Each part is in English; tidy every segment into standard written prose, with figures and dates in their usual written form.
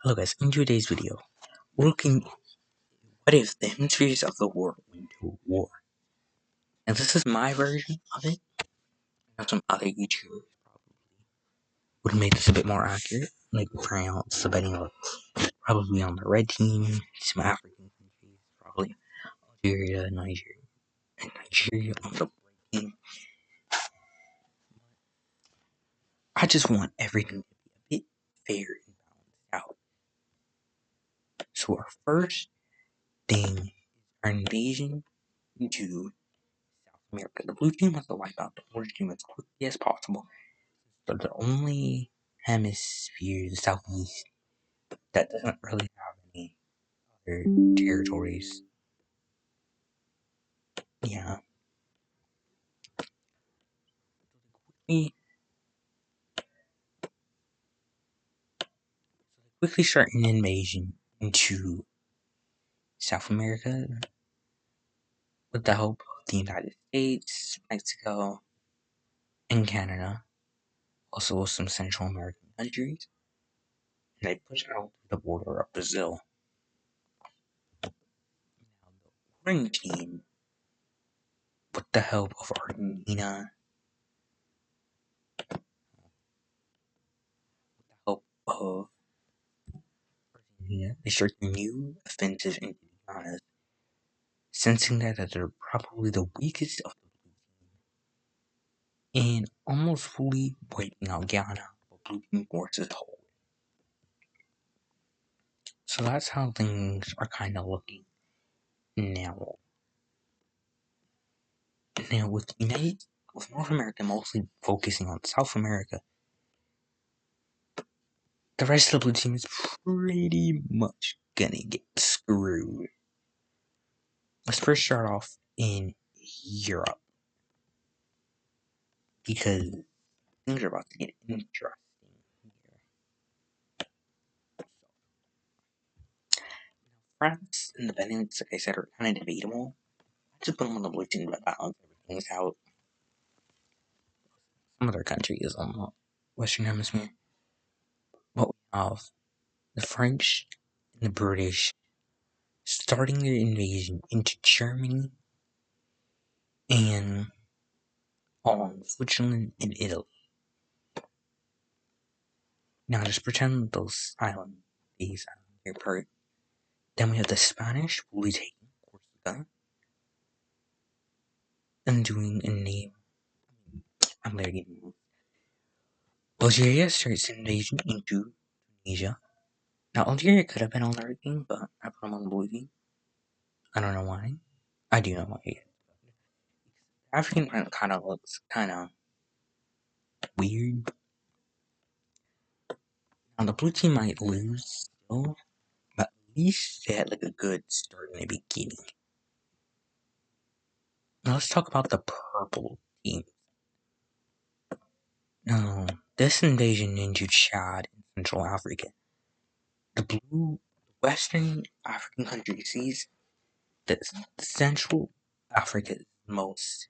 Hello guys, in today's video, we're looking what if the hemispheres of the world went to war. And this is my version of it. Now some other YouTubers probably would make this a bit more accurate, like France, the betting probably on the red team, some African countries, probably Algeria, Nigeria, and Nigeria on the red team. I just want everything to be a bit fair and balanced out. So our first thing is our invasion into South America. The blue team has to wipe out the orange team as quickly as possible. So the only hemisphere, the southeast, that doesn't really have any other territories. Yeah. We quickly start an invasion into South America with the help of the United States, Mexico, and Canada. Also some Central American countries. And they push out the border of Brazil. Now the orange team, with the help of Argentina, help of Argentina, they start a new offensive into Guyana, sensing that they're probably the weakest of the blue team, and almost fully wiping out Guyana, but blue team forces hold. So that's how things are kind of looking now. Now with North America mostly focusing on South America, the rest of the blue team is pretty much gonna get screwed. Let's first start off in Europe, because things are about to get interesting here. France and the Benelux, like I said, are kind of debatable. I just put them on the blue team to balance everything out. Some other countries on the Western Hemisphere. But we have the French and the British starting their invasion into Germany and on Switzerland and Italy. Now just pretend these islands are part. Then we have the Spanish fully taking Corsica and doing a name. I'm gonna get moved. Algeria starts invasion into Tunisia. Now Algeria could have been on the red team, but I put them on the blue team. I don't know why. I do know why. African print kind of looks kind of weird. Now the blue team might lose still, but at least they had like a good start in the beginning. Now let's talk about the purple team. Now this invasion into Chad and Central Africa. The blue Western African countries sees that Central Africa is most,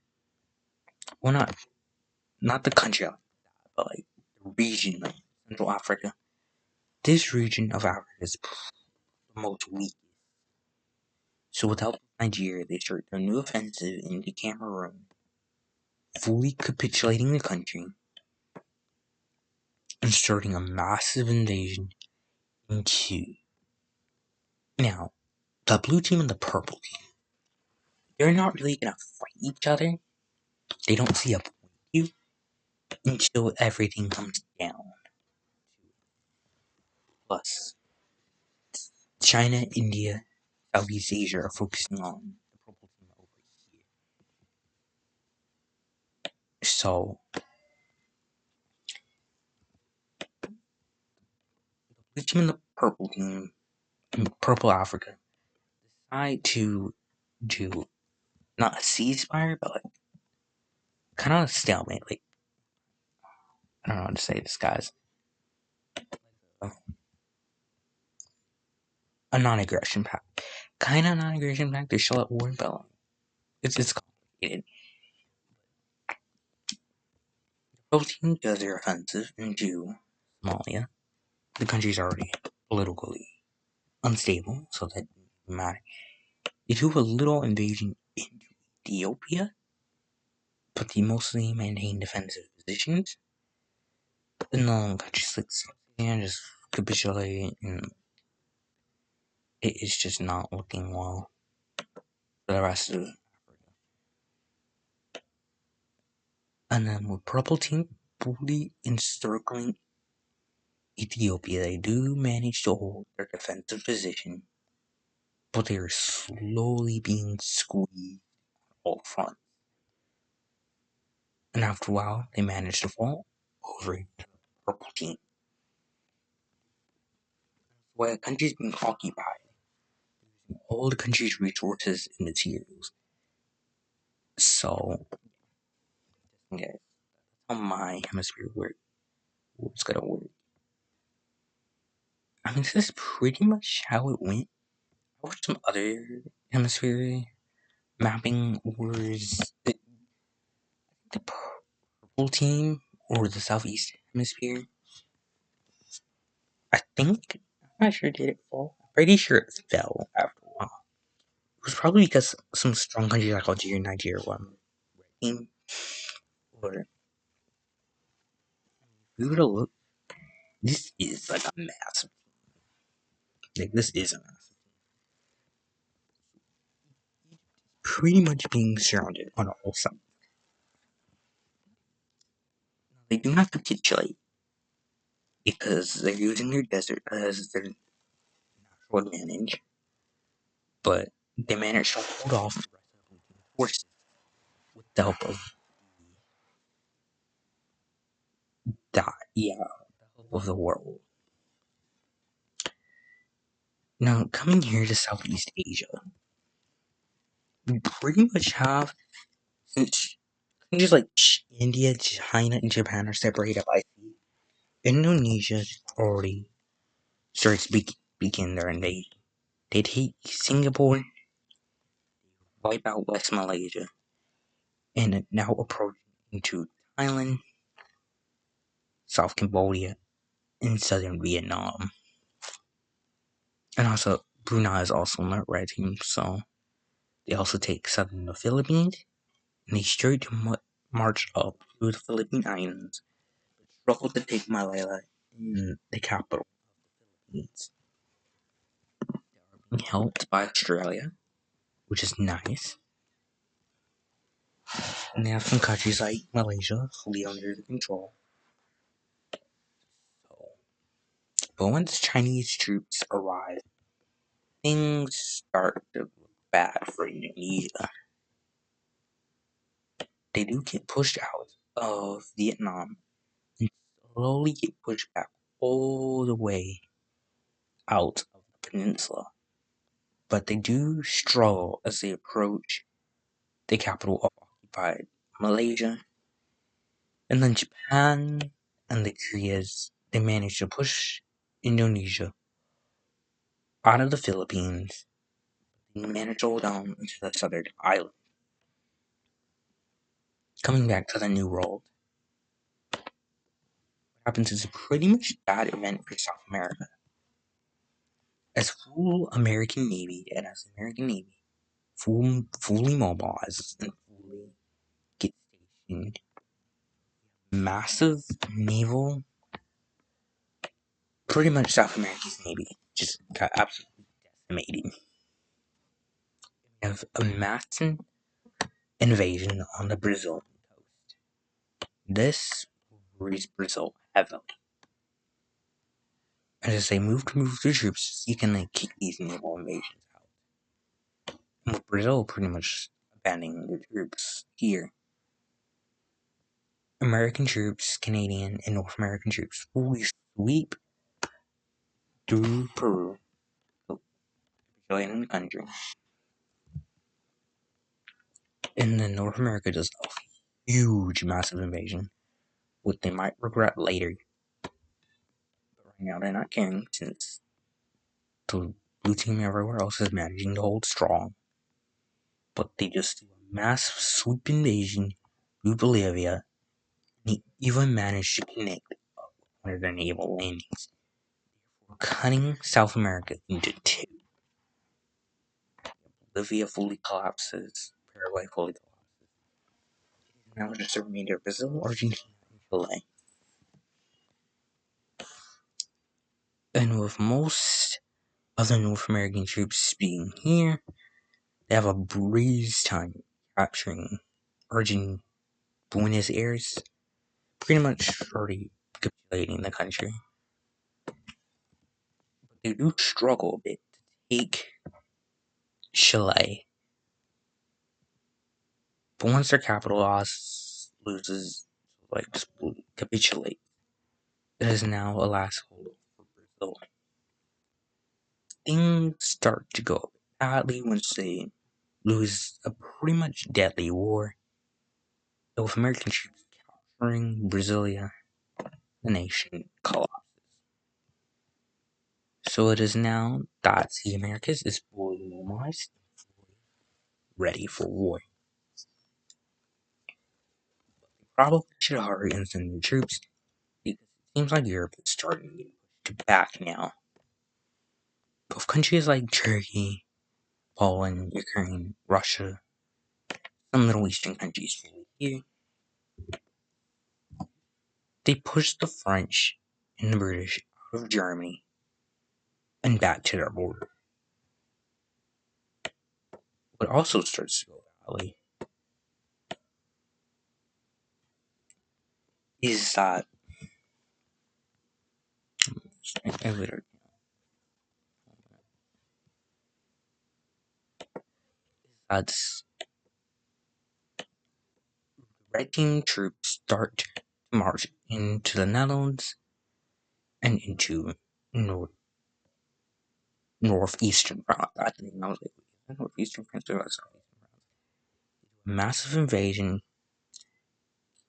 well, not the country, but like the region of Central Africa. This region of Africa is the most weak. So without Nigeria, they start their new offensive into Cameroon, fully capitulating the country and starting a massive invasion into. Now, the blue team and the purple team, they're not really gonna fight each other. They don't see a point to until everything comes down. Plus, China, India, Southeast Asia are focusing on the purple team over here. So, the team and the purple team, purple Africa, decide to do not a ceasefire, but like kind of a stalemate. Like, I don't know how to say this, guys. A non-aggression pact. Kind of non-aggression pact. They're still at war, but it's complicated. The purple team does their offensive into Somalia. The country's already politically unstable, so that doesn't matter. They do a little invasion into Ethiopia, but they mostly maintain defensive positions. And then countries like Sudan just capitulate, and it is just not looking well for the rest of Africa. And then with Purple Team fully encircling Ethiopia, they do manage to hold their defensive position, but they are slowly being squeezed all front. And after a while, they manage to fall over to the Purple Team. While a country is being occupied, all the country's resources and materials. So, yeah, that's how my hemisphere works. It's gonna work. I mean, this is pretty much how it went. I watched some other hemisphere mapping wars. The purple team or the southeast hemisphere. I think I'm not sure did it fall. I'm pretty sure it fell after a while. It was probably because some strong countries like Algeria and Nigeria won the team. Or if we were to look, this is like a massive. Like this is a massive. Pretty much being surrounded on all sides. They do not capitulate because they're using their desert as their natural advantage, but they manage to hold off the rest of the forces with the help of that, yeah, the help of the world. Now, coming here to Southeast Asia, we pretty much have, since countries like India, China, and Japan are separated by sea, Indonesia already starts begin their invasion. They take Singapore, wipe out West Malaysia, and now approaching into Thailand, South Cambodia, and southern Vietnam. And also, Brunei is also on that red team, so they also take southern the Philippines, and they start to march up to the Philippine Islands, struggle to take Malaya in the capital of the Philippines. They are being helped by Australia, which is nice. And they have some countries like Malaysia fully under their control. So, but once Chinese troops arrive, things start to look bad for Indonesia. They do get pushed out of Vietnam and slowly get pushed back all the way out of the peninsula. But they do struggle as they approach the capital of occupied Malaysia. And then Japan and the Koreas, they manage to push Indonesia out of the Philippines and manage to hold down into the southern island. Coming back to the New World, what happens is a pretty much bad event for South America. As full American Navy and as the American Navy fully mobilizes and fully gets stationed, massive naval, pretty much South America's Navy just got absolutely decimated. We have a massive invasion on the Brazil coast. This worries Brazil heavily. And as they move their troops, you can like kick these naval invasions out. And with Brazil pretty much abandoning their troops here, American troops, Canadian and North American troops fully sweep through Peru, capitulating the country. And then North America does a huge, massive invasion, which they might regret later. But right now they're not caring since the blue team everywhere else is managing to hold strong. But they just do a massive sweep invasion through Bolivia, and they even managed to connect up one of their naval landings. cutting South America into two. Bolivia fully collapses, Paraguay fully collapses. Now just the remainder of Brazil, Argentina, and Chile. And with most other North American troops being here, they have a breeze time capturing Buenos Aires, pretty much already capitulating the country. But they do struggle a bit to take Chile. But once their capital loses, just capitulate, it is now a last hold for Brazil. Things start to go badly once they lose a pretty much deadly war. With American troops capturing Brasilia, the nation collapses. So it is now that the Americas is fully mobilized, ready for war. Probably should hurry and send new troops because it seems like Europe is starting to get pushed back now. Both countries like Turkey, Poland, Ukraine, Russia, some Middle Eastern countries here, they pushed the French and the British out of Germany and back to their border. What also starts to go badly is that that's Red Team troops start to march into the Netherlands and into northeastern France. I think I was like northeastern France or southeastern France. Massive invasion,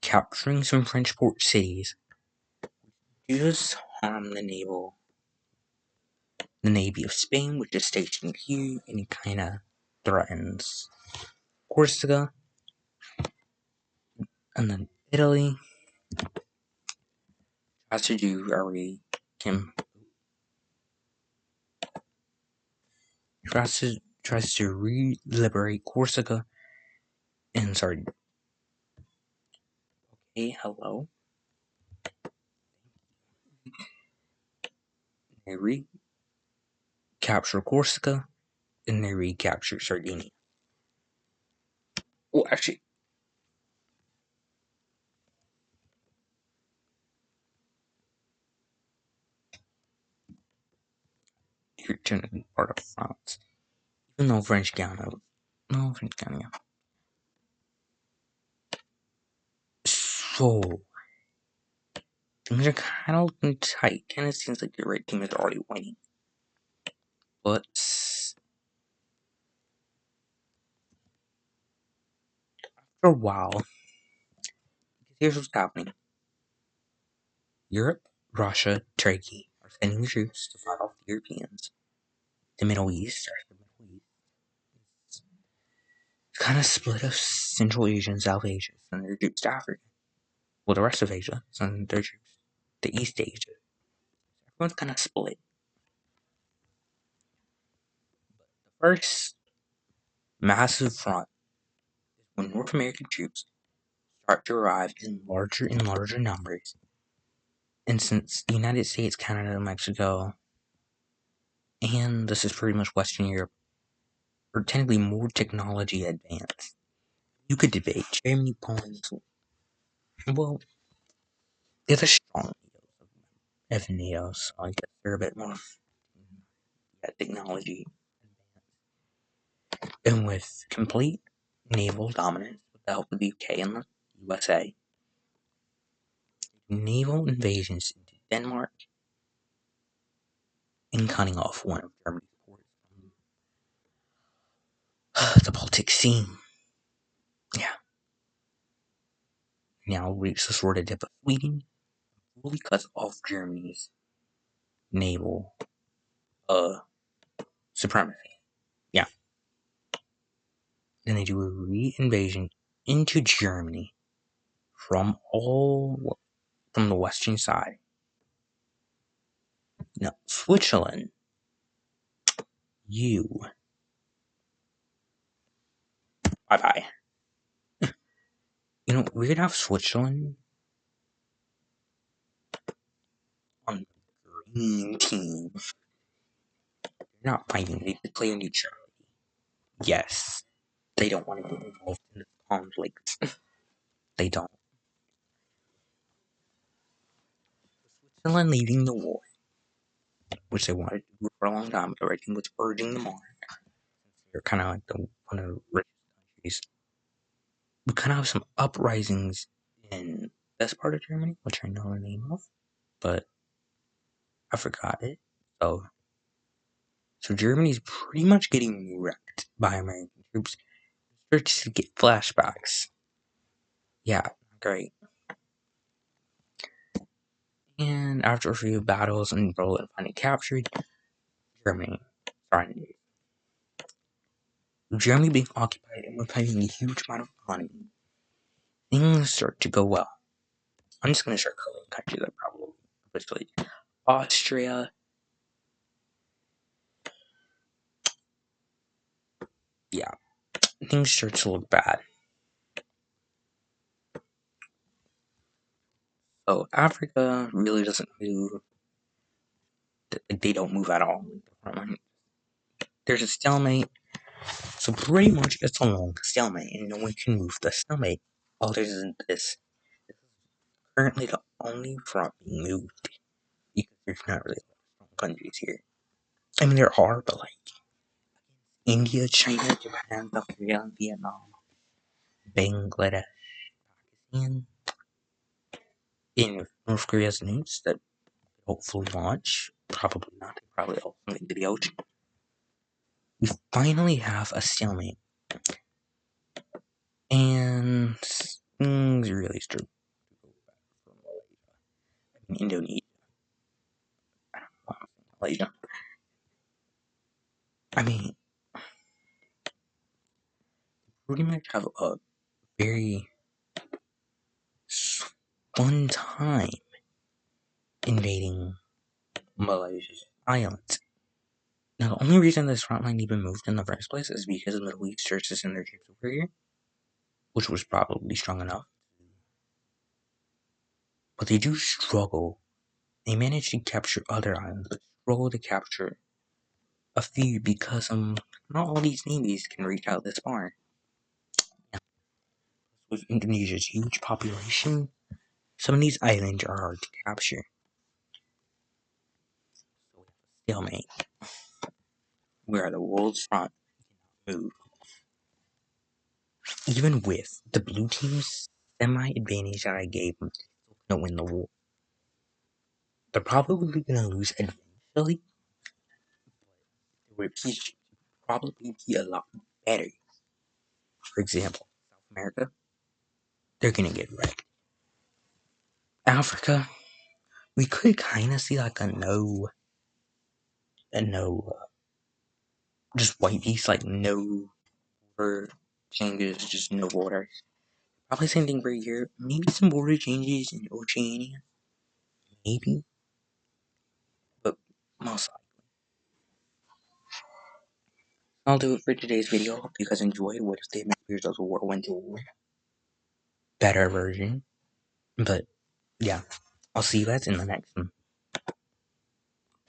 capturing some French port cities. Just harm the navy of Spain, which is stationed here, and it kind of threatens Corsica, and then Italy tries to do tries to re-liberate Corsica, and sorry. Okay, hello. They recapture Corsica, and they recapture Sardinia. Well, actually, you're technically part of France. Even though French Guiana. No, French Guiana. So, things are kind of looking tight. Kind of seems like the red team is already winning. But after a while, here's what's happening. Europe, Russia, Turkey are sending troops to fight off the Europeans. The Middle East kind of split of Central Asia and South Asia, sending their troops to Africa. Well, the rest of Asia sending their troops to East Asia. Everyone's kind of split. The first massive front is when North American troops start to arrive in larger and larger numbers. And since the United States, Canada, Mexico, and this is pretty much Western Europe, are technically more technology advanced. You could debate Germany, Poland, well, they're the strong of NATO, so I guess they're a bit more technology. And with complete naval dominance with the help of the UK and the USA, naval invasions into Denmark and cutting off one of Germany's ports from the Baltic Sea. Yeah. Now reach the sort of dip of Sweden, fully cuts off Germany's naval supremacy. Yeah. Then they do a re-invasion into Germany from the western side. Now, Switzerland, you. Bye bye. You know, we could have Switzerland on the green team. They're not fighting, they declare neutrality. Yes, they don't want to get involved in the conflict. They don't. Switzerland leading the war, which they wanted to do for a long time, but everything was urging them on. They're kind of like one of the richest countries. We kind of have some uprisings in this part of Germany, which I know the name of, but I forgot it. So Germany's pretty much getting wrecked by American troops. Starts to get flashbacks. Yeah, great. And after a few battles and Berlin finally captured, Germany started. Germany being occupied and receiving a huge amount of money, things start to go well. I'm just gonna start calling countries that probably, especially Austria. Yeah, things start to look bad. So Africa really doesn't move. They don't move at all. There's a stalemate. So pretty much it's a long stalemate, and no one can move the stalemate. Other than this, currently the only front being moved because there's not really strong countries here. I mean, there are, but like India, China, Japan, South Korea, Vietnam, Bangladesh, and in North Korea's nukes that hopefully launch. Probably not. They probably all sink into the ocean. We finally have a stalemate, and things really start to go back for Malaysia. I mean, Indonesia. I don't know why I'm saying Malaysia. I mean, pretty much have a very fun time invading Malaysia's islands. Now, the only reason this front line even moved in the first place is because the Middle East starts to send their troops over here, which was probably strong enough. But they do struggle. They manage to capture other islands, but struggle to capture a few because not all these navies can reach out this far. With Indonesia's huge population, some of these islands are hard to capture. So we have a stalemate where the world's front cannot move. Even with the blue team's semi-advantage that I gave them, they're still gonna win the war. They're probably gonna lose eventually, but the should probably be a lot better. For example, South America, they're gonna get wrecked. Africa, we could kind of see like a just white peace, like no border changes, just no borders. Probably same thing for Europe. Maybe some border changes in Oceania, maybe, but most likely. I'll do it for today's video. Hope you guys enjoyed. What if the Hemispheres of the War went to war? Better version, but yeah, I'll see you guys in the next one.